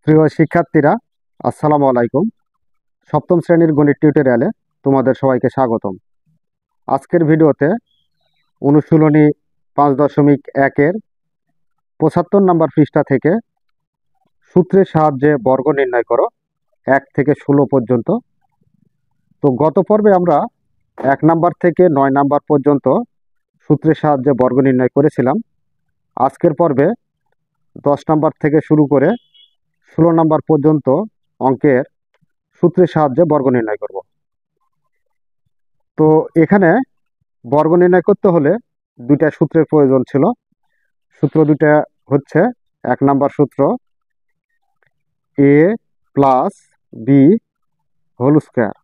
প্রিয় শিক্ষার্থীরা, আসসালামু আলাইকুম। সপ্তম শ্রেণীর গণিত টিউটোরিয়ালে তোমাদের সবাইকে স্বাগতম। আজকের ভিডিওতে অনুশীলনী 5.1-এর 75 নম্বর পৃষ্ঠা থেকে সূত্রের সাহায্যে বর্গ নির্ণয় করো 1 থেকে 16 পর্যন্ত। তো গত পর্বে আমরা 1 নাম্বার থেকে 9 নাম্বার পর্যন্ত সূত্রের সাহায্যে বর্গ নির্ণয় করেছিলাম। আজকের পর্বে 10 নাম্বার থেকে শুরু করে 16 নাম্বার পর্যন্ত অঙ্কের সূত্রের সাহায্যে বর্গ নির্ণয় করব। তো এখানে বর্গ নির্ণয় করতে হলে দুইটা সূত্রের প্রয়োজন ছিল। সূত্র দুইটা হচ্ছে, 1 নাম্বার সূত্র a plus B whole square.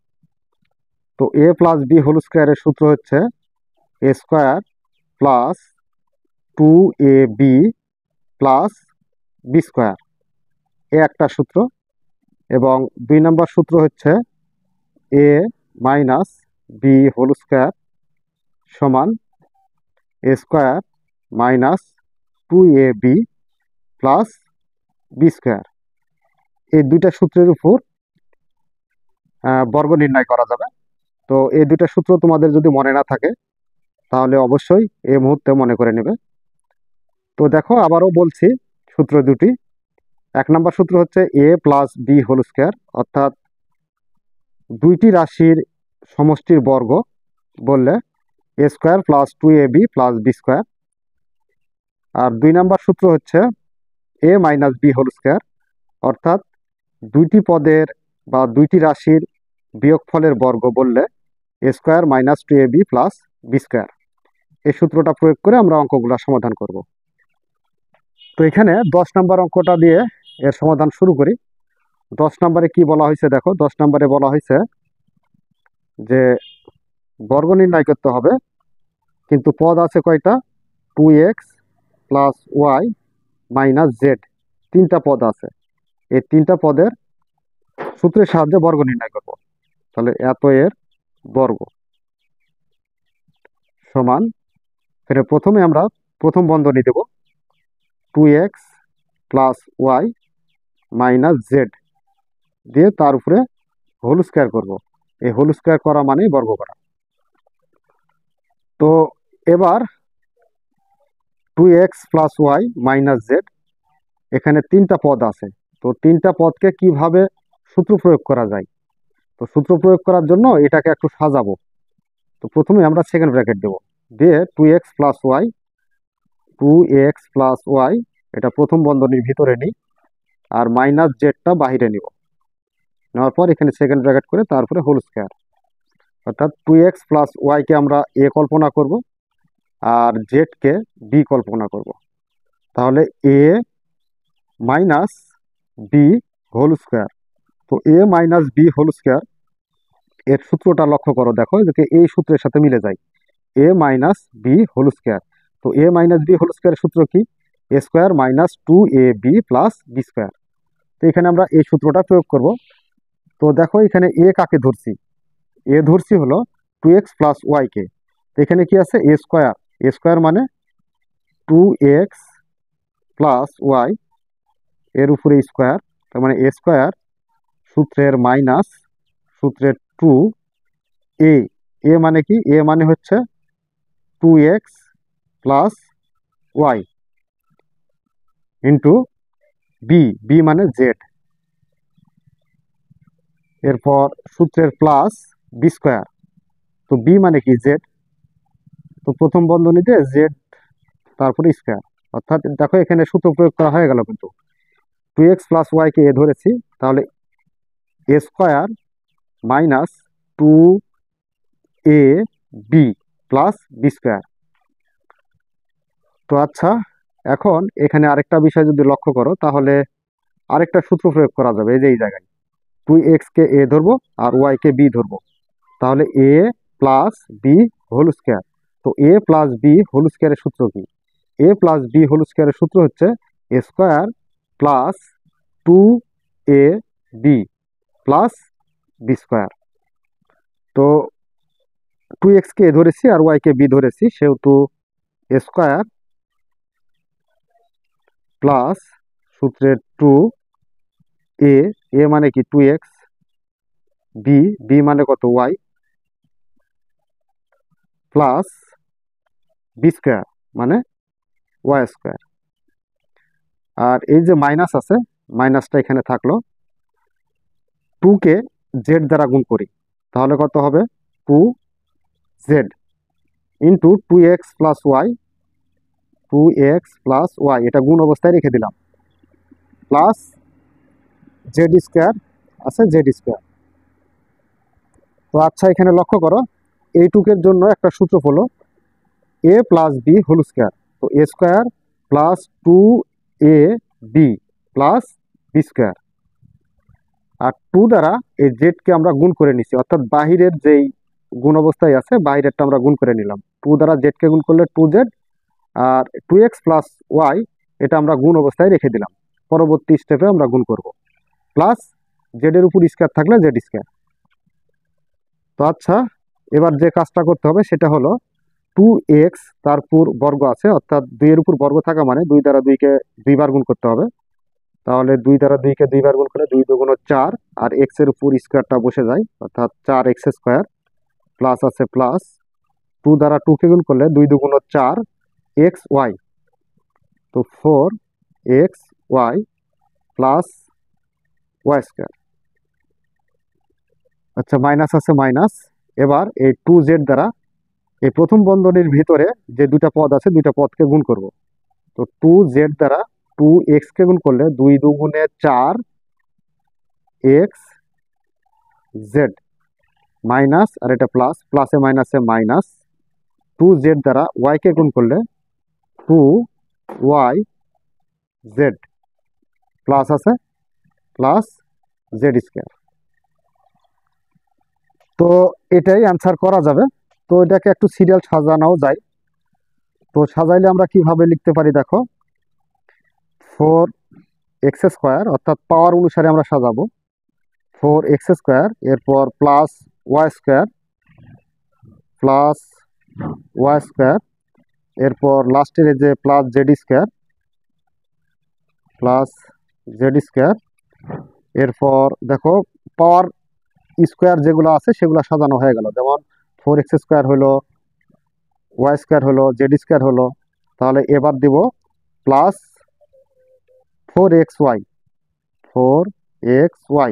তো a প্লাস বি হোল স্কোয়ারের সূত্র হচ্ছে a square plus 2ab plus B square, এ একটা সূত্র। এবং 2 নাম্বার সূত্র হচ্ছে a minus B whole square সমান a square minus 2ab plus B square. এই দুইটা সূত্রের উপর বর্গ নির্ণয় করা যাবে। তো এই দুইটা সূত্র তোমাদের যদি মনে না থাকে তাহলে অবশ্যই এই মুহূর্তে মনে করে নেবে। তো দেখো, আবারও বলছি সূত্র দুটি। 1 নাম্বার সূত্র হচ্ছে a plus B whole square, অর্থাৎ দুইটি রাশির সমষ্টির বর্গ বললে a square plus 2ab plus B square. আর 2 নাম্বার সূত্র হচ্ছে a minus B whole square, অর্থাৎ দুইটি পদের বা দুইটি রাশির বিয়োগফলের বর্গ বললে a square minus 2ab plus B square. এই সূত্রটা প্রয়োগ করে আমরা অঙ্কগুলো সমাধান করব। তো এখানে 10 নাম্বার অঙ্কটা দিয়ে এর সমাধান শুরু করি। 10 নাম্বারে কি বলা হয়েছে দেখো। 10 নাম্বারে বলা হয়েছে যে বর্গ নির্ণয় করতে হবে, কিন্তু পদ আছে কয়টা? 2x plus Y minus Z, তিনটা পদ আছে। এই তিনটা পদের সূত্রের সাহায্যে বর্গ নির্ণয় করব। তাহলে এত এর বর্গ সমান, এখানে প্রথমে আমরা প্রথম বন্ধনী দেব 2x plus Y minus Z দিয়ে তার উপরে হোল স্কোয়ার করব। এই হোল স্কোয়ার করা মানেই বর্গ করা। তো এবার 2x plus Y minus Z, এখানে তিনটা পদ আছে। তো তিনটা পদকে কিভাবে সূত্র প্রয়োগ করা যায়? তো সূত্র প্রয়োগ করার জন্য এটাকে একটু সাজাবো। তো প্রথমে আমরা সেকেন্ড ব্র্যাকেট দেব, দিয়ে 2x plus Y, 2x plus Y এটা প্রথম বন্ধনীর ভিতরে নিই, আর মাইনাস জেডটা বাহিরে নিব। নেওয়ার পর এখানে সেকেন্ড ব্র্যাকেট করে তারপরে হোল স্কোয়ার, অর্থাৎ 2x প্লাস ওয়াইকে আমরা এ কল্পনা করব আর জেডকে বি কল্পনা করব। তাহলে a minus B whole square. তো a minus B whole square এর সূত্রটা লক্ষ্য করো, দেখো যে এই সূত্রের সাথে মিলে যায়, a minus B whole square. তো এ মাইনাস বি হোল স্কোয়ারের সূত্র কি? A square minus 2ab plus B square. তো এখানে আমরা এই সূত্রটা প্রয়োগ করব। তো দেখো এখানে এ কাকে ধরছি? এ ধরছি হলো 2x প্লাস ওয়াইকে। তো এখানে কি আছে? এ স্কোয়ার। এ স্কোয়ার মানে 2x প্লাস ওয়াই এর উপরে স্কোয়ার, তার মানে এ স্কোয়ার সূত্রের মাইনাস সূত্রের 2 এ। এ মানে কি? এ মানে হচ্ছে 2x plus Y into B, B মানে জেড। এরপর সূত্রের প্লাস বি স্কোয়ার। তো বি মানে কি? জেড। তো প্রথম বন্ধনীতে জেড তারপরে স্কোয়ার, অর্থাৎ দেখো এখানে সূত্র প্রয়োগ করা হয়ে গেল। কিন্তু 2x প্লাস ওয়াইকে এ ধরেছি, তাহলে a square minus 2ab plus B square. তো আচ্ছা, এখন এখানে আরেকটা বিষয় যদি লক্ষ্য করো তাহলে আরেকটা সূত্র প্রয়োগ করা যাবে। এই যে এই জায়গায় 2x কে এ ধরবো আর ওয়াই কে বি ধরবো, তাহলে এ প্লাস বি হোল স্কোয়ার। তো এ প্লাস বি হোল স্কোয়ারের সূত্র কি? এ প্লাস বি হোল স্কোয়ারের সূত্র হচ্ছে a square plus 2ab plus B square. তো 2x কে এ ধরেছি আর ওয়াই কে বি ধরেছি, সেহেতু এ স্কোয়ার প্লাস সূত্রের 2 এ, এ মানে কি 2x, বি, বি মানে কত ওয়াই, প্লাস বি স্কোয়ার মানে ওয়াই স্কোয়ার। আর এই যে মাইনাস আছে, মাইনাসটা এখানে থাকলো, 2কে জেড দ্বারা গুণ করি, তাহলে কত হবে 2z into 2x plus Y, এটা গুণ অবস্থায় রেখে দিলাম, প্লাস জেড স্কোয়ার আছে জেড স্কোয়ার। তো আচ্ছা, এখানে লক্ষ্য করো এইটুকের জন্য একটা সূত্র হলো a plus B whole square. তো a square plus 2ab plus B square, আর 2 দ্বারা এই জেডকে আমরা গুণ করে নিছি, অর্থাৎ বাহিরের যেই গুণ অবস্থায় আছে বাহিরেরটা আমরা গুণ করে নিলাম। 2 দ্বারা জেডকে গুণ করলে 2z, আর 2x প্লাস ওয়াই এটা আমরা গুণ অবস্থায় রেখে দিলাম, পরবর্তী স্টেপে আমরা গুণ করব, প্লাস জেডের উপর স্কোয়ার থাকলে জেড স্কোয়ার। তো আচ্ছা, এবার যে কাজটা করতে হবে সেটা হলো 2x তারপর বর্গ আছে, অর্থাৎ 2 এর উপর বর্গ থাকা মানে 2 দ্বারা 2কে 2বার গুণ করতে হবে। তাহলে 2 দ্বারা 2কে 2বার গুণ করে 2 দুগুণ 4, আর x এর উপর স্কোয়ারটা বসে যায়, অর্থাৎ 4x স্কোয়ার, প্লাস আছে প্লাস 2 দ্বারা 2কে গুণ করলে 2 দুগুণ 4 xy, তো 4xy প্লাস ওয়াই স্কোয়ার। আচ্ছা, মাইনাস আছে মাইনাস, এবার এই 2z দ্বারা এই প্রথম বন্ধনীর ভিতরে যে দুইটা পদ আছে দুইটা পদকে গুণ করব। তো 2z দ্বারা 2x কে গুণ করলে 2 দুগুণে 4xz, মাইনাস আর এটা প্লাস, প্লাসে মাইনাসে মাইনাস, 2z দ্বারা y কে গুণ করলে 2yz, প্লাস আছে প্লাস জেড স্কোয়ার। তো এটাই অ্যান্সার করা যাবে। তো এটাকে একটু সিরিয়াল সাজানোও যায়। তো সাজাইলে আমরা কিভাবে লিখতে পারি দেখো, 4x স্কোয়ার, অর্থাৎ পাওয়ার অনুসারে আমরা সাজাবো, 4x স্কোয়ার, এরপর plus Y square, plus Y square, এরপর লাস্টের যে plus Z square, plus Z square. এরপর দেখো পাওয়ার স্কোয়ার যেগুলো আছে সেগুলো সাজানো হয়ে গেল, যেমন 4x স্কোয়ার হলো, ওয়াই স্কোয়ার হলো, জেড স্কোয়ার হলো। তাহলে এবার দিব প্লাস 4xy, 4xy,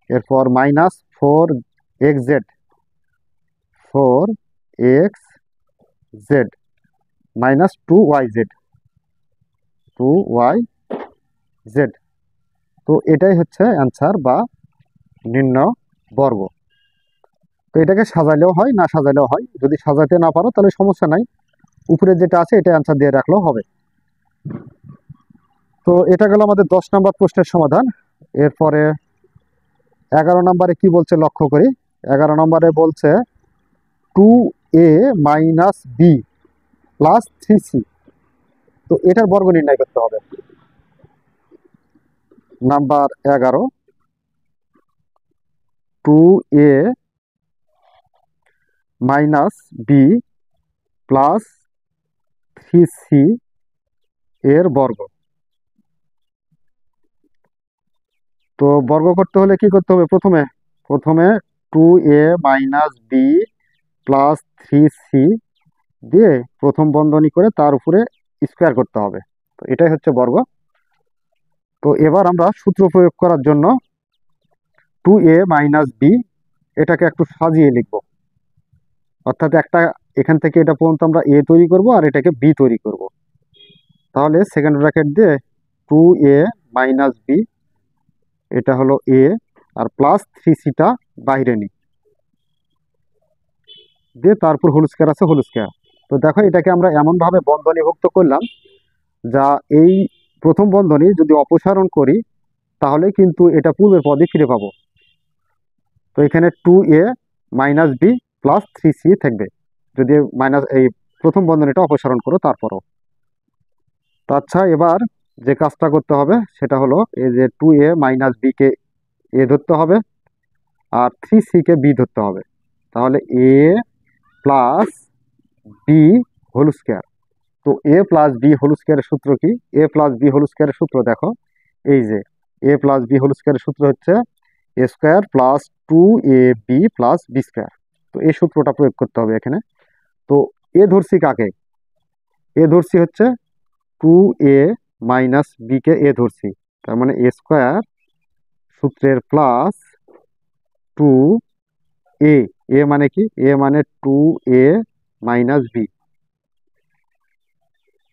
এরপর minus 4xz, 4xz, minus 2yz, 2yz। তো এটাই হচ্ছে অ্যান্সার বা নির্ণয় বর্গ। তো এটাকে সাজাইলেও হয়, না সাজাইলেও হয়, যদি সাজাতে না পারো তাহলে সমস্যা নাই, উপরে যেটা আছে এটা অ্যান্সার দিয়ে রাখলেও হবে। তো এটা গেল আমাদের 10 নম্বর প্রশ্নের সমাধান। এরপরে 11 নম্বরে কি বলছে লক্ষ্য করি। 11 নম্বরে বলছে 2a minus B plus 3c, তো এটার বর্গ নির্ণয় করতে হবে। Number 11, 2a minus B plus 3c এর বর্গ। তো বর্গ করতে হলে কি করতে হবে, প্রথমে প্রথমে 2a minus B plus 3c দিয়ে প্রথম বন্ধনী করে তার উপরে স্কোয়ার করতে হবে। তো এটাই হচ্ছে বর্গ। তো এবার আমরা সূত্র প্রয়োগ করার জন্য 2a মাইনাস বি এটাকে একটু সাজিয়ে লিখব, অর্থাৎ একটা এখান থেকে এটা পর্যন্ত আমরা এ তৈরি করব আর এটাকে বি তৈরি করব। তাহলে সেকেন্ড ব্র্যাকেট দিয়ে 2a মাইনাস বি, এটা হলো এ, আর প্লাস 3cটা বাইরে নিই, দিয়ে তারপর হোল স্কোয়ার আছে হোল স্কোয়ার। তো দেখো এটাকে আমরা এমনভাবে বন্ধনীভুক্ত করলাম যা এই প্রথম বন্ধনী যদি অপসারণ করি তাহলে কিন্তু এটা পূর্বের পদে ফিরে পাবো। তো এখানে 2a minus B plus 3c থাকবে যদি মাইনাস এই প্রথম বন্ধনীটা অপসারণ করো তারপরও। তো আচ্ছা, এবার যে কাজটা করতে হবে সেটা হলো এই যে 2a মাইনাস বি কে এ ধরতে হবে আর 3c কে বি ধরতে হবে। তাহলে এ প্লাস বি হোল স্কোয়ার। তো এ প্লাস বি হোল স্কোয়ারের সূত্র কি, এ প্লাস বি হোল স্কোয়ারের সূত্র দেখো, এই যে এ প্লাস বি হোল স্কোয়ারের সূত্র হচ্ছে a square plus two A B plus B square. তো এই সূত্রটা প্রয়োগ করতে হবে এখানে। তো এ ধরছি কাকে? এ ধরছি হচ্ছে টু এ মাইনাস বিকে এ ধরছি, তার মানে এ স্কোয়ার সূত্রের প্লাস টু এ, এ মানে কি? এ মানে two A minus B,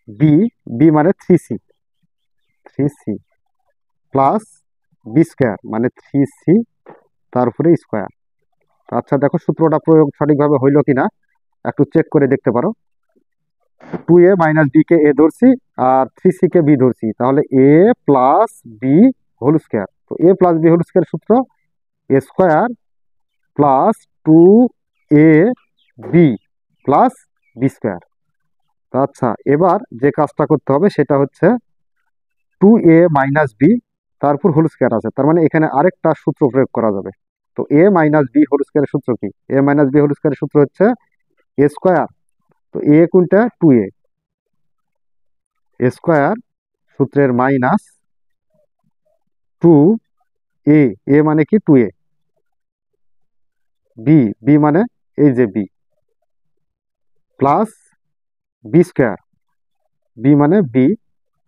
B, B মানে three C plus B square মানে থ্রি সি তার উপরে স্কোয়ার। আচ্ছা দেখো সূত্রটা প্রয়োগ সঠিকভাবে হইলো কিনা একটু চেক করে দেখতে পারো। টু এ মাইনাস বি কে এ ধরছি আর থ্রি সি কে বি ধরছি, তাহলে এ প্লাস বি হোল স্কোয়ার। তো এ প্লাস বি হোল স্কোয়ার সূত্র a square plus two A B plus B square. আচ্ছা এবার যে কাজটা করতে হবে সেটা হচ্ছে টু এ মাইনাস বি তারপর হোল স্কোয়ার আছে, তার মানে এখানে আরেকটা সূত্র প্রয়োগ করা যাবে। তো এ মাইনাস বি হোল স্কোয়ারের সূত্র কি? এ মাইনাস বি হোল স্কোয়ারের সূত্র হচ্ছে এ স্কোয়ার, তো এ কোনটা? টু এ, এ স্কোয়ার সূত্রের মাইনাস টু এ, এ মানে কি? টু এ, বি, বি মানে এই যে B, plus B square, B মানে বি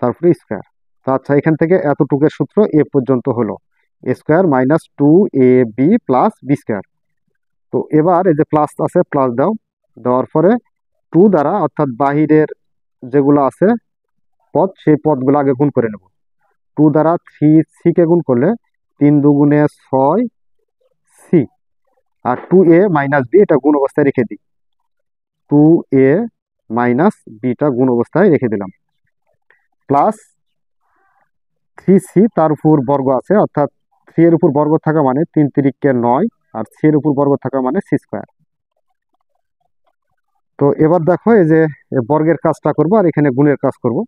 তারপরে স্কোয়ার। তো আচ্ছা এখান থেকে এতটুকের সূত্র এ পর্যন্ত হলো A square minus two A B plus B square. তো এবার এই যে প্লাস আছে প্লাস দাও, দেওয়ার পরে টু দ্বারা অর্থাৎ বাহিরের যেগুলো আছে পদ সেই পদগুলো আগে গুণ করে নেব। টু দ্বারা থ্রি সি কে গুণ করলে তিন দুগুণে ছয় C, R two A minus B এটা গুণ অবস্থায় রেখে দিই, টু এ মাইনাস বিটা গুণ অবস্থায় রেখে দিলাম, প্লাস থ্রি সি তার উপর বর্গ আছে, অর্থাৎ থ্রি এর উপর বর্গ থাকা মানে তিন তিরিকে নয়, আর সি এর উপর বর্গ থাকা মানে সি স্কোয়ার। তো এবার দেখো এই যে বর্গের কাজটা করবো আর এখানে গুণের কাজ করব।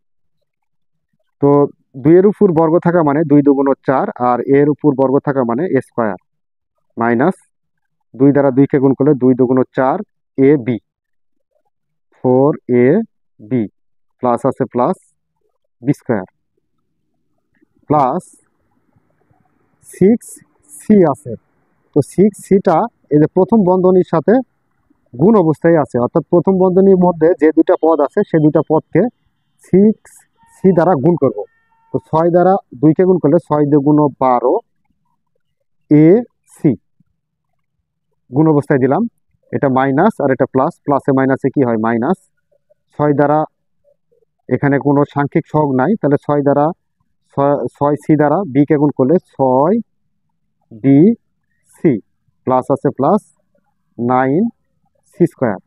তো দুইয়ের উপর বর্গ থাকা মানে দুই দুগুণ চার, আর এর উপর বর্গ থাকা মানে এ স্কোয়ার মাইনাস দুই দ্বারা দুইকে গুণ করলে দুই দুগুণ চার এ B, four A B, plus আছে plus B square, plus six C আছে। তো সিক্স সিটা এই যে প্রথম বন্ধনীর সাথে গুণ অবস্থায় আছে, অর্থাৎ প্রথম বন্ধনীর মধ্যে যে দুইটা পদ আছে সে দুইটা পদকে সিক্স সি দ্বারা গুণ করব। তো ছয় দ্বারা দুইকে গুণ করলে ছয় দুগুণ 12 এ সি গুণ অবস্থায় দিলাম, এটা মাইনাস আর এটা প্লাস, প্লাসে মাইনাসে কি হয়? মাইনাস। ছয় দ্বারা এখানে কোনো সাংখ্যিক সহগ নাই, তাহলে ছয় দ্বারা ছয় সি দ্বারা বি কে গুণ করলে ছয় বি সি, প্লাস আছে প্লাস নাইন সি স্কোয়ার।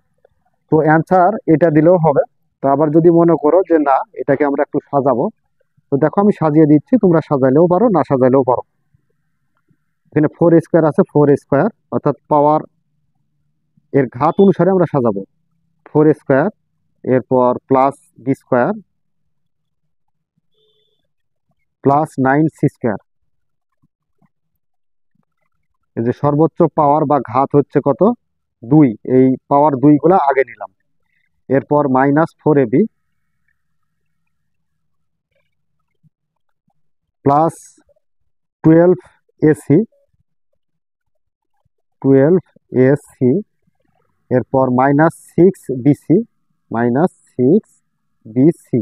তো অ্যান্সার এটা দিলেও হবে। তো আবার যদি মনে করো যে না এটাকে আমরা একটু সাজাবো, তো দেখো আমি সাজিয়ে দিচ্ছি, তোমরা সাজাইলেও পারো না সাজাইলেও পারো। এখানে ফোর স্কোয়ার আছে, ফোর স্কোয়ার অর্থাৎ পাওয়ার এর ঘাত অনুসারে আমরা সাজাবো। ফোর স্কোয়ার, এরপর plus B square plus nine C square. এই যে সর্বোচ্চ পাওয়ার বা ঘাত হচ্ছে কত? দুই, এই পাওয়ার দুইগুলা আগে নিলাম। এরপর minus four A B plus twelve ac, twelve ac, এরপর minus six bc, minus six bc.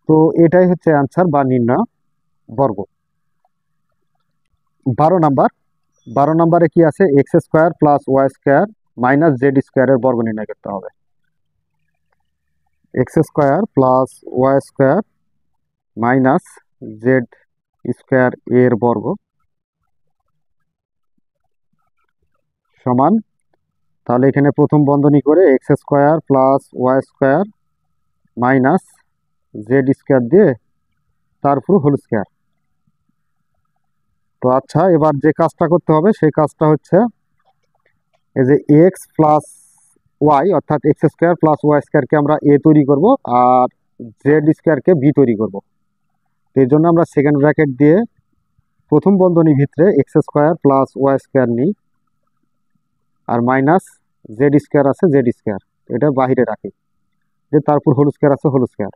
তো এটাই হচ্ছে অ্যান্সার বা নির্ণয় বর্গ। 12 নাম্বার, 12 নাম্বারে কি আছে? X square plus Y square minus Z স্কোয়ারের বর্গ নির্ণয় করতে হবে। X square plus Y square minus Z square এর বর্গ সমান, তাহলে এখানে প্রথম বন্ধনী করে X square plus Y square minus Z square দিয়ে তারপর হোল স্কোয়ার। তো আচ্ছা এবার যে কাজটা করতে হবে সেই কাজটা হচ্ছে এই যে এক্স প্লাস ওয়াই অর্থাৎ এক্স স্কোয়ার প্লাস ওয়াই স্কোয়ারকে আমরা এ তৈরি করব আর জেড স্কোয়ারকে বি তৈরি করব। এই জন্য আমরা সেকেন্ড ব্র্যাকেট দিয়ে প্রথম বন্ধনীর ভিতরে X square plus Y square নিই আর মাইনাস জেড স্কোয়ার আছে জেড স্কোয়ার, এটা বাহিরে রাখি, যে তারপর হোল স্কোয়ার আছে হোল স্কোয়ার।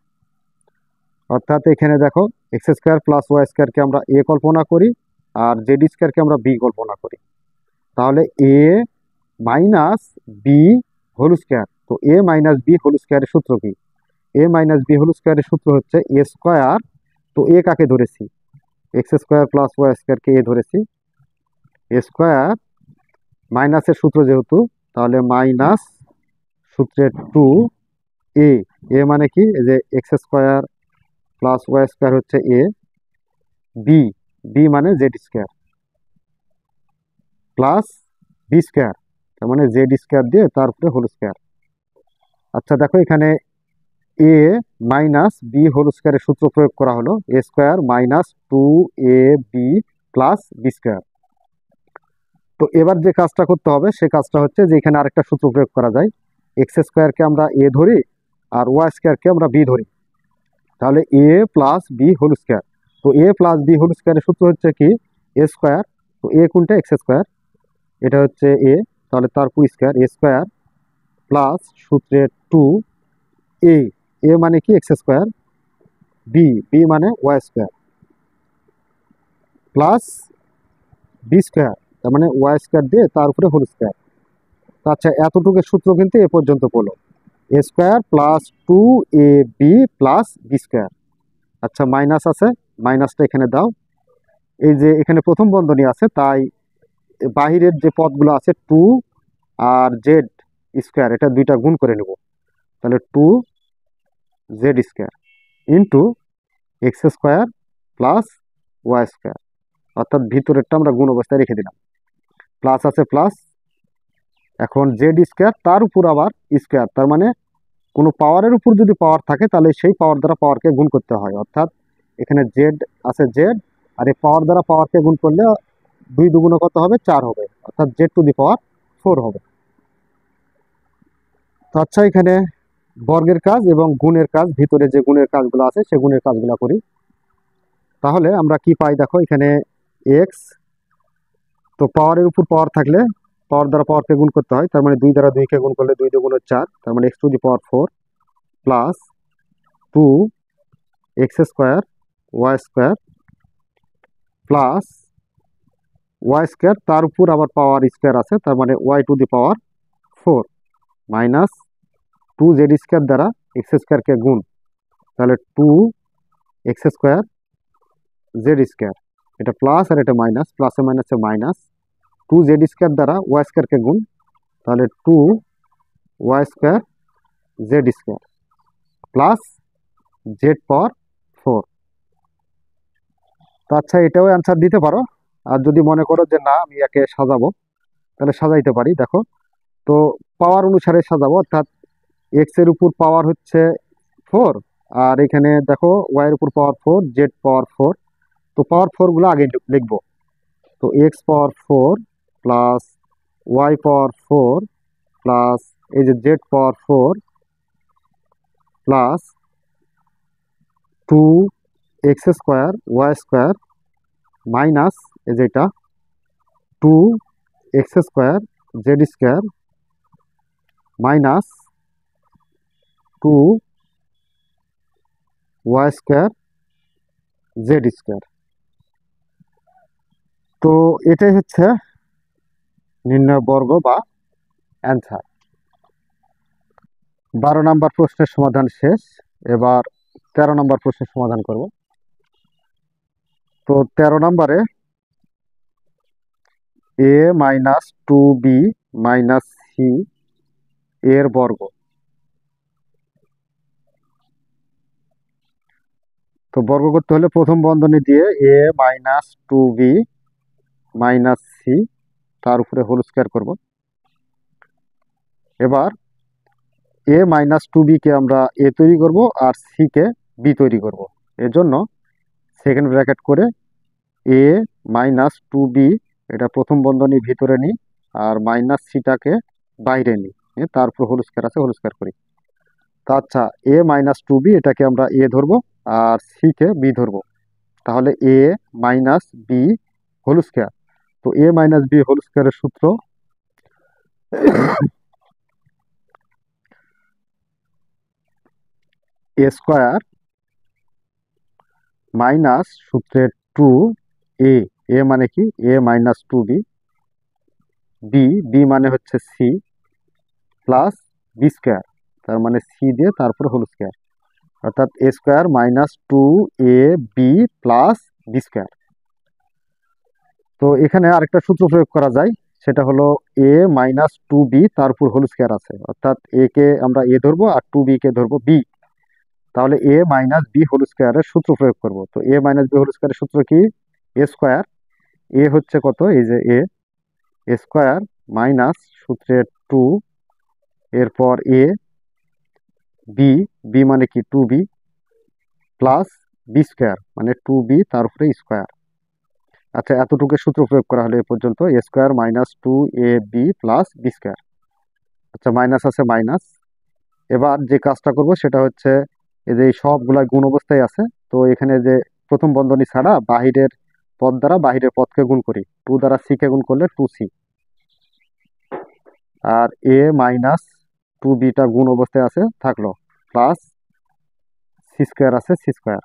অর্থাৎ এখানে দেখো এক্স স্কোয়ার প্লাস ওয়াই স্কোয়ারকে আমরা এ কল্পনা করি আর জেড স্কোয়ারকে আমরা বি কল্পনা করি। তাহলে a minus B whole square, তো এ মাইনাস বি হোল স্কোয়ারের সূত্র কি? এ মাইনাস বি হোল স্কোয়ারের সূত্র হচ্ছে এ স্কোয়ার, তো এ কাকে ধরেছি? এক্স স্কোয়ার প্লাস ওয়াই স্কোয়ারকে এ ধরেছি, এ স্কোয়ার মাইনাসের সূত্র যেহেতু, তাহলে মাইনাস সূত্রের টু এ, এ মানে কি? এই যে X square plus Y square হচ্ছে এ, বি, বি মানে Z square plus B square, তার মানে জেড স্কোয়ার দিয়ে তারপরে হোল স্কোয়ার। আচ্ছা দেখো এখানে এ মাইনাস বি হোল স্কোয়ারের সূত্র প্রয়োগ করা হলো, A square minus two A B plus B square. তো এবার যে কাজটা করতে হবে সে কাজটা হচ্ছে যে এখানে আরেকটা সূত্র প্রয়োগ করা যায়, এক্স স্কোয়ারকে আমরা এ ধরি আর ওয়াই স্কোয়ারকে আমরা বি ধরি, তাহলে এ প্লাস বি হোল স্কোয়ার। তো এ প্লাস বি হোল স্কোয়ারের সূত্র হচ্ছে কি? এ স্কোয়ার, তো এ কোনটা? এক্স স্কোয়ার, এটা হচ্ছে এ, তাহলে তার পুরো স্কোয়ার, এ স্কোয়ার প্লাস সূত্রের টু এ, এ মানে কি? এক্স স্কোয়ার, বি, বি মানে Y square plus B square, তার মানে ওয়াই স্কোয়ার দিয়ে তার উপরে হোল স্কোয়ার। আচ্ছা এতটুকু সূত্র কিন্তু এ পর্যন্ত পড়লো, এ square plus two A B plus B square. আচ্ছা মাইনাস আছে, মাইনাসটা এখানে দাও। এই যে এখানে প্রথম বন্ধনী আছে, তাই বাহিরের যে পদগুলো আছে টু আর জেড স্কোয়ার, এটা দুইটা গুণ করে নেব, তাহলে two z square into x square plus Y square, অর্থাৎ ভিতরেরটা আমরা গুণ অবস্থায় রেখে দিলাম, প্লাস আছে প্লাস, এখন জেড স্কোয়ার তার উপর আবার স্কোয়ার, তার মানে কোনো পাওয়ারের উপর যদি পাওয়ার থাকে তাহলে সেই পাওয়ার দ্বারা পাওয়ারকে গুণ করতে হয়, অর্থাৎ এখানে জেড আছে জেড, আর এই পাওয়ার দ্বারা পাওয়ারকে গুণ করলে দুই দুগুণ কত হবে? 4 হবে, অর্থাৎ জেড টু দি পাওয়ার 4 হবে। তো আচ্ছা এখানে বর্গের কাজ এবং গুণের কাজ, ভিতরে যে গুণের কাজগুলো আছে সে গুণের কাজগুলো করি। তাহলে আমরা কি পাই দেখো, এখানে এক্স, তো পাওয়ারের উপর পাওয়ার থাকলে পাওয়ার দ্বারা পাওয়ারকে গুণ করতে হয়, তার মানে 2 দ্বারা 2কে গুণ করলে 2 দুগুণ 4, তার মানে x to the power 4 plus two x square y square plus Y square, তার উপর আবার পাওয়ার স্কোয়ার আছে, তার মানে y to the power 4 minus two z square দ্বারা এক্স স্কোয়ারকে গুণ, তাহলে two x square z square, এটা প্লাস আর এটা মাইনাস, প্লাসে মাইনাসে মাইনাস, টু জেড স্কোয়ার দ্বারা ওয়াই স্কোয়ারকে গুণ, তাহলে two y square z square plus z power 4। তো আচ্ছা এটাও অ্যান্সার দিতে পারো, আর যদি মনে করো যে না আমি একে সাজাবো তাহলে সাজাইতে পারি। দেখো তো পাওয়ার অনুসারে সাজাবো, অর্থাৎ এক্স এর উপর পাওয়ার হচ্ছে 4, আর এখানে দেখো ওয়াই এর উপর পাওয়ার 4, জেড পাওয়ার 4, তো পাওয়ার 4 গুলো আগে লিখবো। তো x power 4 plus y power 4 plus এই যে z power 4 plus two x square y square minus এই যেটা two x square z square minus two y square z square. তো এটাই হচ্ছে নির্ণয় বর্গ বা অ্যান্সার। 12 নম্বর প্রশ্নের সমাধান শেষ, এবার 13 নম্বর প্রশ্নের সমাধান করব। তো 13 নম্বরে a minus two b minus c এর বর্গ। তো বর্গ করতে হলে প্রথম বন্ধনী দিয়ে a minus two b minus c তার উপরে হোল স্কোয়ার করব। এবার এ মাইনাস টু বিকে আমরা এ তৈরি করব আর সি কে বি তৈরি করব। এর জন্য সেকেন্ড ব্র্যাকেট করে এ মাইনাস টু বি এটা প্রথম বন্ধনীর ভিতরে নিই আর মাইনাস সিটাকে বাইরে নিই, তারপর হোল স্কোয়ার আছে হোল স্কোয়ার করি। তা আচ্ছা এ মাইনাস টু বি এটাকে আমরা এ ধরবো আর সি কে বি ধরবো, তাহলে a minus B whole square. তো এ মাইনাস বি হোল স্কোয়ারের সূত্র এ স্কোয়ার মাইনাস সূত্রের টু এ, এ মানে কি, a minus two b, B, B মানে হচ্ছে সি, প্লাস বি স্কোয়ার, তার মানে সি দিয়ে তারপর হোল স্কোয়ার, অর্থাৎ এ square minus two A B plus B square. তো এখানে আরেকটা সূত্র প্রয়োগ করা যায়, সেটা হলো এ মাইনাস টু বি তার উপর হোল স্কোয়ার আছে, অর্থাৎ এ কে আমরা এ ধরবো আর টু বি কে ধরবো বি, তাহলে এ মাইনাস বি হোল স্কোয়ারের সূত্র প্রয়োগ করব। তো এ মাইনাস বি হোল স্কোয়ারের সূত্র কি, এ স্কোয়ার, এ হচ্ছে কত, এই যে এ, এ স্কোয়ার মাইনাস সূত্রের টু, এরপর এ, বি, বি মানে কি two b, plus B square মানে টু বি তার উপরে স্কোয়ার। আচ্ছা, এতটুকু সূত্র প্রয়োগ করা হলো এ পর্যন্ত, এ square minus two A B plus B square. আচ্ছা, মাইনাস আছে মাইনাস। এবার যে কাজটা করব সেটা হচ্ছে, এই যে এই সবগুলা গুণ অবস্থায় আছে, তো এখানে যে প্রথম বন্ধনী ছাড়া বাহিরের পদ দ্বারা বাহিরের পদকে গুণ করি, টু দ্বারা সি কে গুণ করলে টু সি, আর এ মাইনাস টু বিটা গুণ অবস্থায় আছে থাকলো, প্লাস সি স্কোয়ার আছে সি স্কোয়ার।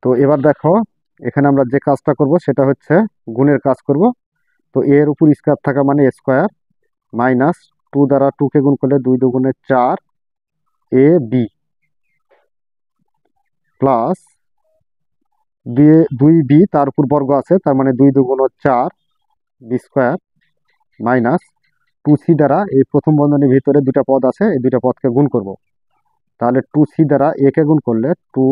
তো এবার দেখো, এখানে আমরা যে কাজটা করব সেটা হচ্ছে গুণের কাজ করব। তো এর উপর স্কোয়ার থাকা মানে স্কোয়ার, মাইনাস টু দ্বারা টু কে গুণ করলে দুই দুগুণে চার এ বি, প্লাস দুই বি তার উপর বর্গ আছে, তার মানে দুই দুগুণ চার b square, minus two c দ্বারা এই প্রথম বন্ধনীর ভিতরে দুটা পদ আছে, এই দুইটা পদকে গুণ করব। তাহলে টু সি দ্বারা এ কে গুণ করলে টু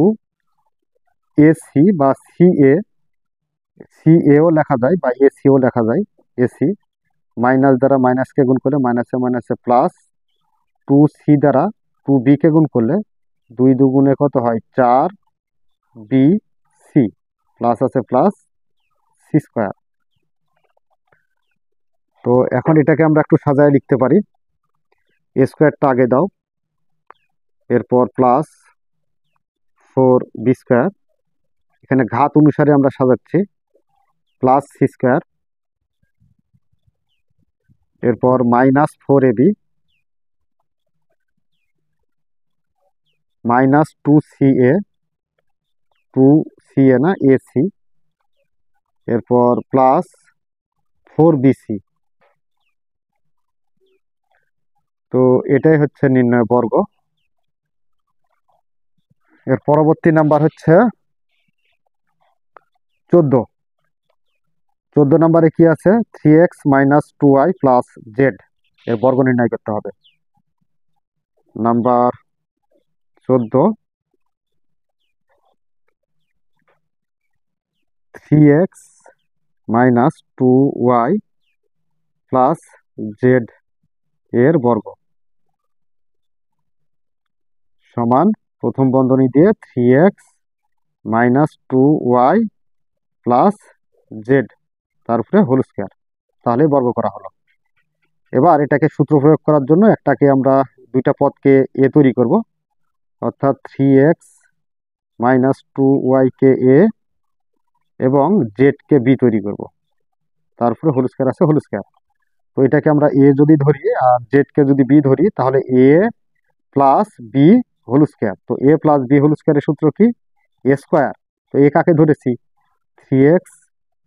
এ সি বা সি এ, সি এও লেখা যায় বা এ সিও লেখা যায়, এসি, মাইনাস দ্বারা মাইনাসকে গুণ করলে মাইনাসে মাইনাসে প্লাস, টু সি দ্বারা টু বি কে গুণ করলে দুই দুগুণে কত হয় চার বি সি, প্লাস আছে প্লাস সি স্কোয়ার। তো এখন এটাকে আমরা একটু সাজায় লিখতে পারি, এ স্কোয়ারটা আগে দাও, এরপর প্লাস ফোর বি স্কোয়ার, এখানে ঘাত অনুসারে আমরা সাজাচ্ছি, প্লাস সি স্কোয়ার, এরপর minus four A B, minus two C A, two C এ না এ সি, এরপর প্লাস ফোর বি সি। তো এটাই হচ্ছে নির্ণয় বর্গ। এর পরবর্তী নাম্বার হচ্ছে 14। 14 নম্বরে কি আছে, three x minus two y plus z, এর বর্গ নির্ণয় করতে হবে। Number 14, three x minus two y plus z এর বর্গ সমান, প্রথম বন্ধনী দিয়ে three x minus two y plus z তার উপরে হোল স্কোয়ার, তাহলে বর্গ করা হলো। এবার এটাকে সূত্র প্রয়োগ করার জন্য একটাকে আমরা দুইটা পদকে এ তৈরি করব, অর্থাৎ three x minus two y কে এ এবং জেড কে বি তৈরি করব, তারপরে হোল স্কোয়ার আছে হোল স্কোয়ার। তো এটাকে আমরা এ যদি ধরি আর জেড কে যদি বি ধরি, তাহলে এ প্লাস বি হোল স্কোয়ার। তো এ প্লাস বি হোল স্কোয়ারের সূত্র কি, এ স্কোয়ার। তো এ কাকে ধরেছি, three x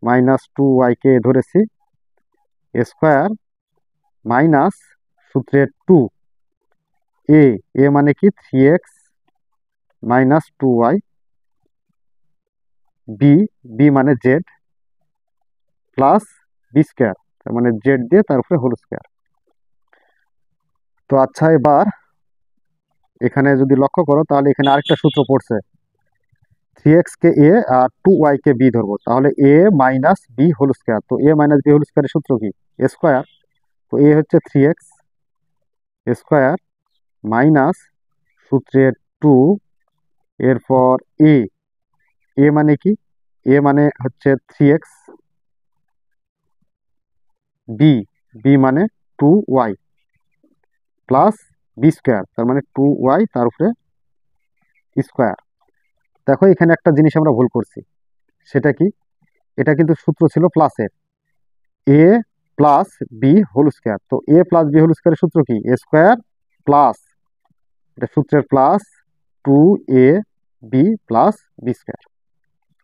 minus two y কে ধরেছি, এ স্কোয়ার মাইনাস সূত্রের টু এ, এ মানে কি three x minus two y, b, B মানে জেড, প্লাস বি স্কোয়ার, তার মানে জেড দিয়ে তার উপরে হোল স্কোয়ার। তো আচ্ছা, এবার এখানে যদি লক্ষ্য করো তাহলে এখানে আরেকটা সূত্র পড়ছে, থ্রি এক্স কে এ আর টু ওয়াই কে বি ধরবো, তাহলে a minus B whole square. তো এ মাইনাস বি হোল স্কোয়ারের সূত্র কি, এ স্কোয়ার। তো এ হচ্ছে থ্রি এক্স স্কোয়ার মাইনাস সূত্রের টু, এরপর এ, এ মানে কি, এ মানে হচ্ছে থ্রি এক্স, বি, বি মানে two y plus B square, তার মানে টু ওয়াই তার উপরে স্কোয়ার। দেখো এখানে একটা জিনিস আমরা ভুল করছি, সেটা কি, এটা কিন্তু সূত্র ছিল প্লাসের, এ প্লাস বি হোল স্কোয়ার। তো এ প্লাস বি হোল স্কোয়ারের সূত্র কি, এ স্কোয়ার প্লাস, এটা সূত্রের plus two A B plus B square.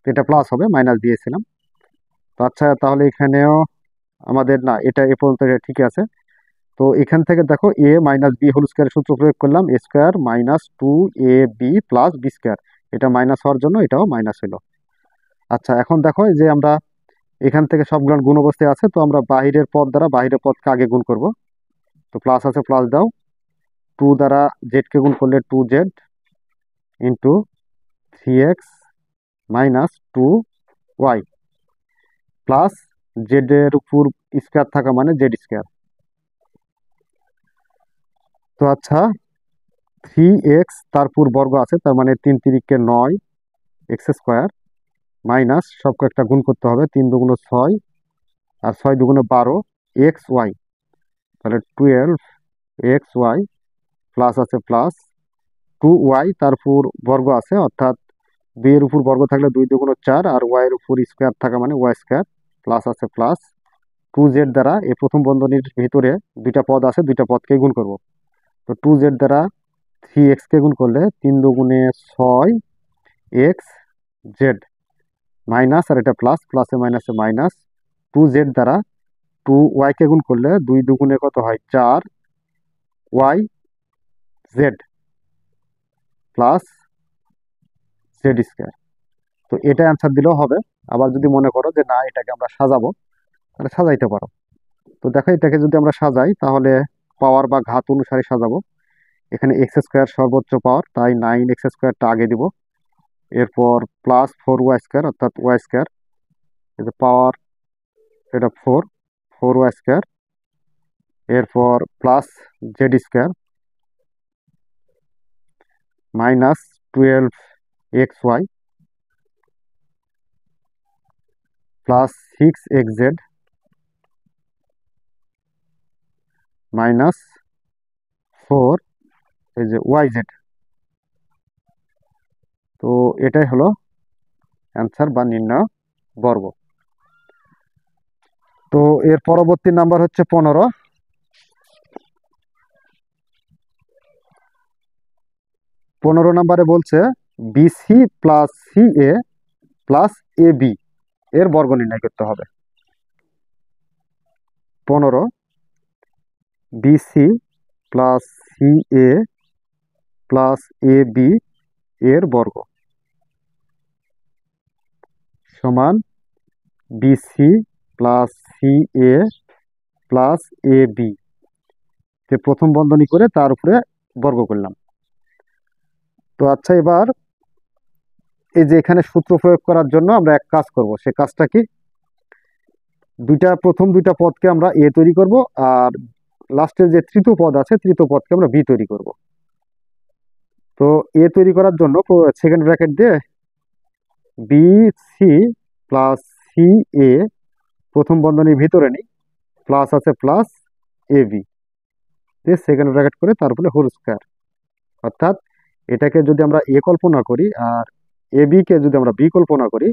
এটা প্লাস হবে, মাইনাস দিয়েছিলাম। তো আচ্ছা, তাহলে এখানেও আমাদের না, এটা এ পর্যন্ত ঠিক আছে। তো এখান থেকে দেখো এ মাইনাস বি হোল স্কোয়ারের সূত্র প্রয়োগ করলাম, a square minus 2ab plus B square. এটা মাইনাস হওয়ার জন্য এটাও মাইনাস হলো। আচ্ছা, এখন দেখো এই যে আমরা এখান থেকে সবগুলো গুণ অবস্থায় আছে, তো আমরা বাহিরের পদ দ্বারা বাহিরের পদকে আগে গুণ করব। তো প্লাস আছে, প্লাস দাও। 2 দ্বারা জেডকে গুণ করলে 2z into 3x minus 2y plus z এর উপর স্কোয়ার থাকা মানে জেড স্কোয়ার। তো আচ্ছা, 3x তারপর বর্গ আছে, তার মানে 3 তিরিকে 9 এক্স স্কোয়ার মাইনাস সব কয়েকটা গুণ করতে হবে, 3 দুগুণ 6 আর 6 দুগুণ 12 এক্স ওয়াই। তাহলে 12xy প্লাস আছে প্লাস 2y তারপর বর্গ আছে, অর্থাৎ 2 এর উপর বর্গ থাকলে 2 দুগুণ 4 আর y এর উপর স্কোয়ার থাকা মানে ওয়াই স্কোয়ার প্লাস আছে প্লাস 2z দ্বারা এই প্রথম বন্ধনীর ভিতরে দুইটা পদ আছে, দুইটা পদকে গুণ করব। তো 2z দ্বারা 3x কে গুণ করলে 3 দুগুণে 6 এক্স জেড মাইনাস, আর এটা প্লাস, প্লাসে মাইনাসে মাইনাস 2z দ্বারা 2y কে গুণ করলে 2 দুগুণে কত হয় 4y Z plus Z square. তো এটা অ্যান্সার দিলেও হবে। আবার যদি মনে করো যে না, এটাকে আমরা সাজাবো, তাহলে সাজাইতে পারো। তো দেখো, এটাকে যদি আমরা সাজাই তাহলে পাওয়ার বা ঘাত অনুসারে সাজাবো। এখানে এক্স স্কোয়ার সর্বোচ্চ পাওয়ার, তাই 9x স্কোয়ারটা আগে দিব। এরপর প্লাস 4y স্কোয়ার অর্থাৎ ওয়াই স্কোয়ার, এই যে পাওয়ার এটা 4y স্কোয়ার। এরপর plus Z square minus 12xy plus 6xz minus 4 এই যে ওয়াইজেড। তো এটাই হলো অ্যান্সার বা নির্ণয় বর্গ। তো এর পরবর্তী নাম্বার হচ্ছে 15। 15 নাম্বারে বলছে BC plus C A plus A B এর বর্গ নির্ণয় করতে হবে। 15 BC plus C A plus A B এর বর্গ সমান BC plus C A plus A B, যে প্রথম বন্ধনী করে তার উপরে বর্গ করলাম। তো আচ্ছা, এবার এই যে এখানে সূত্র প্রয়োগ করার জন্য আমরা এক কাজ করব, সে কাজটা কি, প্রথম দুইটা পদকে আমরা এ তৈরি করব, আর লাস্টের যে তৃতীয় পদ আছে তৃতীয় পদকে আমরা বি তৈরি করব। তো এ তৈরি করার জন্য সেকেন্ড ব্র্যাকেট দিয়ে বি সি প্লাস সি এ প্রথম বন্ধনীর ভিতরে নিই, প্লাস আছে প্লাস এ বি দিয়ে সেকেন্ড ব্র্যাকেট করে তারপরে হোল স্কোয়ার। অর্থাৎ এটাকে যদি আমরা এ কল্পনা করি আর এ বি কে যদি আমরা বি কল্পনা করি,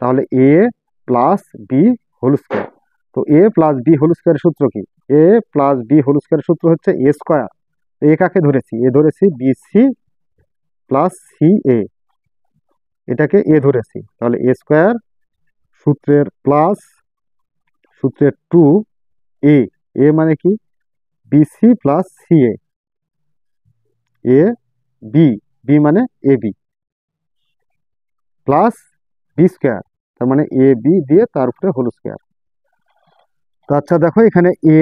তাহলে এ প্লাস বি হোল স্কোয়ার। তো এ প্লাস বি হোল স্কোয়ারের সূত্র কি, এ প্লাস বি হোল স্কোয়ারের সূত্র হচ্ছে এ স্কোয়ার। এ কাকে ধরেছি, এ ধরেছি বি সি প্লাস সি এ, এটাকে এ ধরেছি। তাহলে এ স্কোয়ার সূত্রের প্লাস সূত্রের 2 এ, এ মানে কি BC plus C A B, B মানে A B plus B square, তার মানে এ বি দিয়ে তার উপরে হোল স্কোয়ার। তো আচ্ছা দেখো, এখানে এ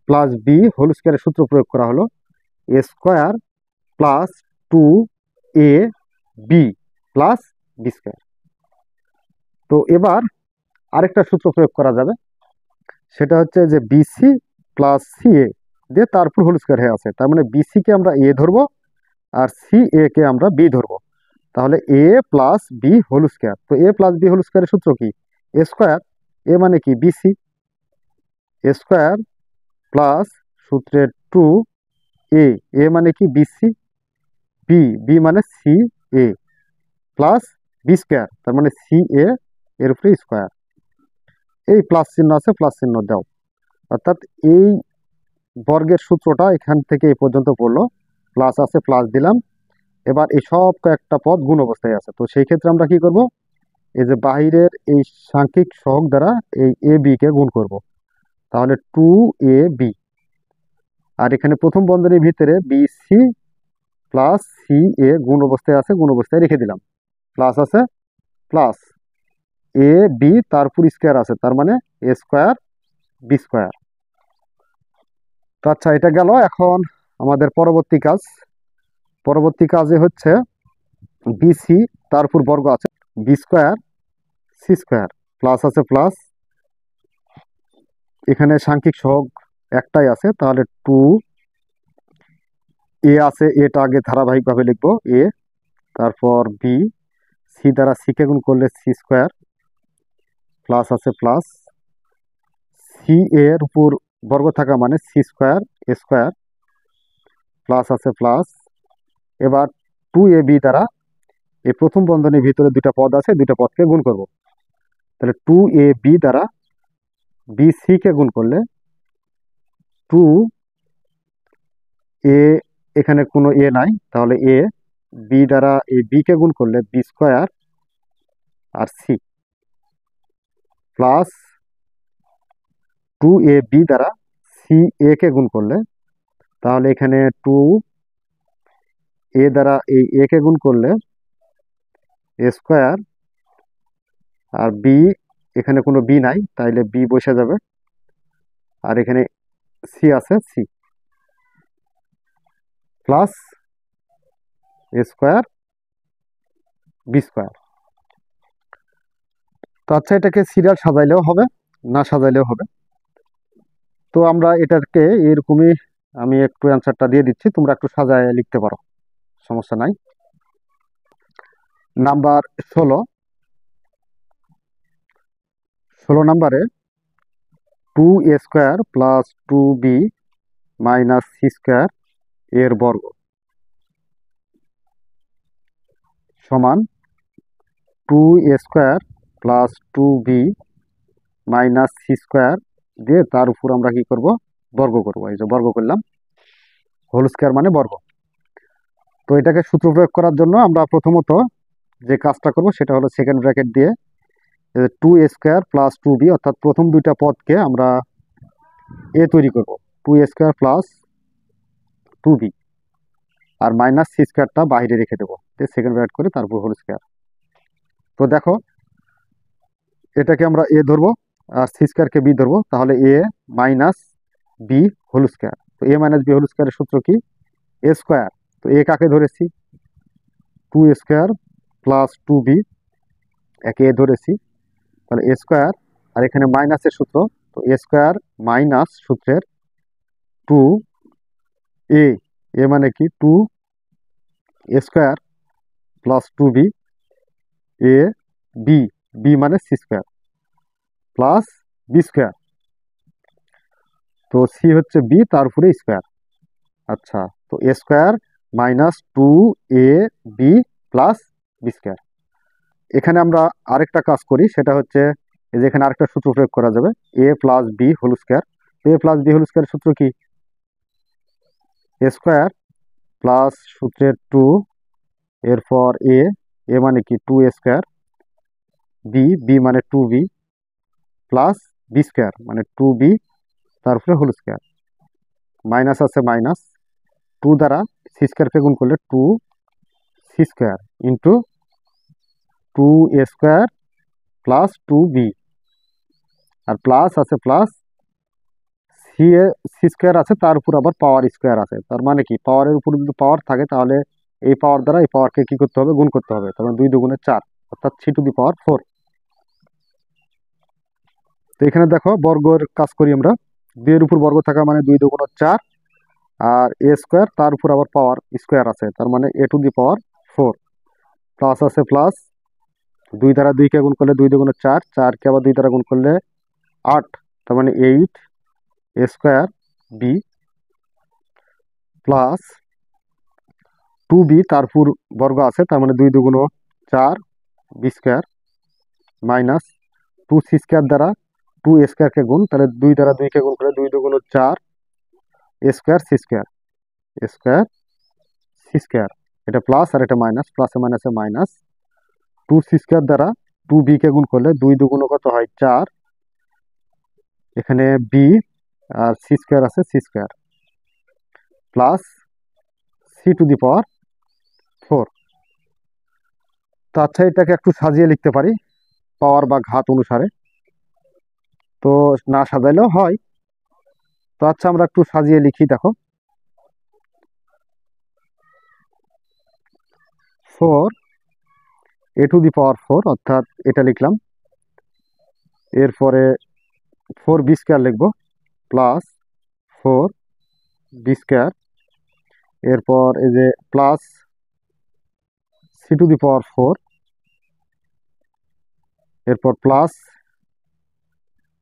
প্লাস বি হোল স্কোয়ারের সূত্র প্রয়োগ করা হলো, A square plus 2 A B plus B square. তো এবার আরেকটা সূত্র প্রয়োগ করা যাবে, সেটা হচ্ছে যে বিসি প্লাস সি এ দিয়ে তারপর হোল স্কোয়ার হয়ে আছে, তার মানে বিসি কে আমরা এ ধরবো আর সি এ কে আমরা বি ধরবো। তাহলে এ প্লাস বি হোল স্কোয়ার। তো এ প্লাস বি হোল স্কোয়ারের সূত্র কি, এ স্কোয়ার, এ মানে কি বিসি, এ স্কোয়ার প্লাস সূত্রের 2 এ, এ মানে কি বিসি, বি, বি মানে সি এ প্লাস বি স্কোয়ার, তার মানে সি এ এর উপরে স্কোয়ার। এই প্লাস চিহ্ন আছে, প্লাস চিহ্ন দাও। অর্থাৎ এই বর্গের সূত্রটা এখান থেকে এই পর্যন্ত পড়লো, প্লাস আছে প্লাস দিলাম, এবার এই সব কয়েকটা পদ গুণ অবস্থায় আছে, তো সেই ক্ষেত্রে আমরা কি করব, এই যে বাহিরের এই সাংখ্যিক সহগ দ্বারা এই এ বি কে গুণ করব, তাহলে 2ab। আর এখানে প্রথম বন্ধনীর ভিতরে বি সি প্লাস সি এ গুণ অবস্থায় আছে, গুণ অবস্থায় রেখে দিলাম, প্লাস আছে প্লাস এ বি তারপর স্কোয়ার আছে, তার মানে এ স্কোয়ার বি স্কোয়ার। তো আচ্ছা, এটা গেল। এখন আমাদের পরবর্তী কাজে হচ্ছে বিসি তারপর বর্গ আছে, b square c square plus আছে প্লাস, এখানে সাংখ্যিক সহগ একটাই আছে, তাহলে 2a আছে, এটা আগে ধারাবাহিকভাবে লিখবো এ, তারপর বি, সি দ্বারা সি কে গুণ করলে সি স্কোয়ার প্লাস আছে প্লাস, সি এর উপর বর্গ থাকা মানে c square A square plus আছে প্লাস। এবার 2ab দ্বারা এই প্রথম বন্ধনীর ভিতরে দুইটা পদ আছে, দুইটা পদকে গুণ করব, তাহলে 2ab দ্বারা বি সি কে গুণ করলে 2a, এখানে কোনো এ নাই, তাহলে এ, বি দ্বারা এই বি কে গুণ করলে বি স্কোয়ার আর সি প্লাস 2ab দ্বারা সি এ কে গুণ করলে, তাহলে এখানে 2a দ্বারা এই এ কে গুণ করলে এ স্কোয়ার আর বি, এখানে কোনো বি নাই তাইলে বি বসে যাবে, আর এখানে সি আছে সি প্লাস এ স্কোয়ার বি স্কোয়ার। তো আচ্ছা, এটাকে সিরিয়াল সাজাইলেও হবে, না সাজাইলেও হবে। তো আমরা এটাকে এরকমই, আমি একটু অ্যান্সারটা দিয়ে দিচ্ছি, তোমরা একটু সাজায় লিখতে পারো, সমস্যা নাই। নাম্বার 16 নাম্বারে 2a square plus 2b minus c square এর বর্গ সমান 2a square plus 2b minus c square দিয়ে তার উপর আমরা কি করব, বর্গ করব। এই যে বর্গ করলাম, হোল স্কোয়ার মানে বর্গ। তো এটাকে সূত্র প্রয়োগ করার জন্য আমরা প্রথমত যে কাজটা করব সেটা হলো সেকেন্ড ব্র্যাকেট দিয়ে 2a স্কোয়ার প্লাস 2b, অর্থাৎ প্রথম দুইটা পদকে আমরা এ তৈরি করব, 2a স্কোয়ার প্লাস 2b, আর মাইনাস সি স্কোয়ারটা বাইরে রেখে দেবো, সেকেন্ড ব্র্যাকেট করে তারপর হোল স্কোয়ার। তো দেখো, এটাকে আমরা এ ধরবো আর সি স্কোয়ারকে বি ধরবো, তাহলে a minus B whole square. তো এ মাইনাস বি হোল স্কোয়ারের সূত্র কি, এ স্কোয়ার। তো এ কাকে ধরেছি, 2a স্কোয়ার প্লাস 2b, একে এ ধরেছি, তাহলে এ স্কোয়ার, আর এখানে মাইনাসের সূত্র, তো এ স্কোয়ার মাইনাস সূত্রের 2a, এ মানে কি 2a square plus 2b, a B, B মানে c square plus B square, তো সি হচ্ছে বি তার উপরে স্কোয়ার। আচ্ছা, তো a square minus 2ab plus B square. এখানে আমরা আরেকটা কাজ করি, সেটা হচ্ছে এই যে এখানে আরেকটা সূত্র প্রয়োগ করা যাবে, এ প্লাস বি হোল স্কোয়ার। এ প্লাস বি হোল স্কোয়ার সূত্র কি, এ স্কোয়ার প্লাস সূত্রের 2, এরপর এ, এ মানে কি 2a স্কোয়ার, বি, বি মানে 2b প্লাস বি স্কোয়ার মানে 2b তারপরে হোল স্কোয়ার, মাইনাস আছে মাইনাস, 2 দ্বারা সি স্কোয়ারকে গুণ করলে 2c square into 2a square plus 2b, আর প্লাস আছে প্লাস সি স্কোয়ার আছে, তার উপর আবার পাওয়ার স্কোয়ার আছে, তার মানে কি পাওয়ারের উপর যদি পাওয়ার থাকে তাহলে এই পাওয়ার দ্বারা এই পাওয়ারকে কি করতে হবে, গুণ করতে হবে, তার মানে 2 দুগুণে 4, অর্থাৎ 3^4। তো এখানে দেখো বর্গের কাজ করি আমরা, 2 এর উপর বর্গ থাকা মানে 2 দুগুণে 4, আর এ স্কোয়ার তার উপর আবার পাওয়ার স্কোয়ার আছে, তার মানে a⁴ প্লাস আছে প্লাস, 2 দ্বারা 2 কে গুণ করলে 2 দুগুণে 4, 4 কে আবার 2 দ্বারা গুণ করলে 8, তার মানে 8 এ স্কোয়ার বি প্লাস 2b তারপর বর্গ আছে, তার মানে 2 দুগুণ 4 B square minus 2c square দ্বারা 2a স্কোয়ারকে গুণ, তাহলে 2 দ্বারা 2 কে গুণ করে 2 দুগুণ 4 এ square c square, A square c square এটা প্লাস আর এটা মাইনাস, প্লাসে মাইনাসে মাইনাস। 2c² দ্বারা 2b কে গুণ করলে 2 দুগুণ কত হয় 4, এখানে b আর c² আছে c² প্লাস c⁴। তো আচ্ছা, এটাকে একটু সাজিয়ে লিখতে পারি পাওয়ার বা ঘাত অনুসারে, তো না সাজাইলেও হয়। তো আচ্ছা, আমরা একটু সাজিয়ে লিখি। দেখো 4a⁴, অর্থাৎ এটা লিখলাম। এরপরে 4b² লিখব প্লাস 4b²। এরপর এই যে প্লাস c⁴, এরপর plus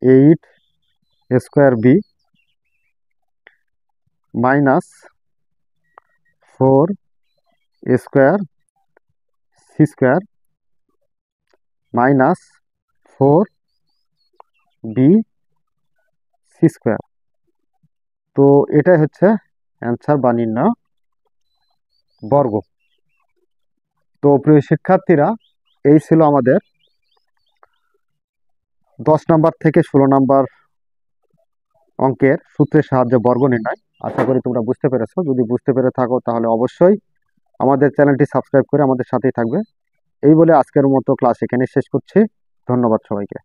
8a² minus 4a² c² minus 4bc²। তো এটাই হচ্ছে অ্যান্সার বা নির্ণয় বর্গ। তো প্রিয় শিক্ষার্থীরা, এই ছিল আমাদের 10 নাম্বার থেকে 16 নাম্বার অঙ্কের সূত্রের সাহায্যে বর্গ নির্ণয়। আশা করি তোমরা বুঝতে পেরেছো। যদি বুঝতে পেরে থাকো তাহলে অবশ্যই আমাদের চ্যানেলটি সাবস্ক্রাইব করে আমাদের সাথেই থাকবে। এই বলে আজকের মতো ক্লাস এখানে শেষ করছি। ধন্যবাদ সবাইকে।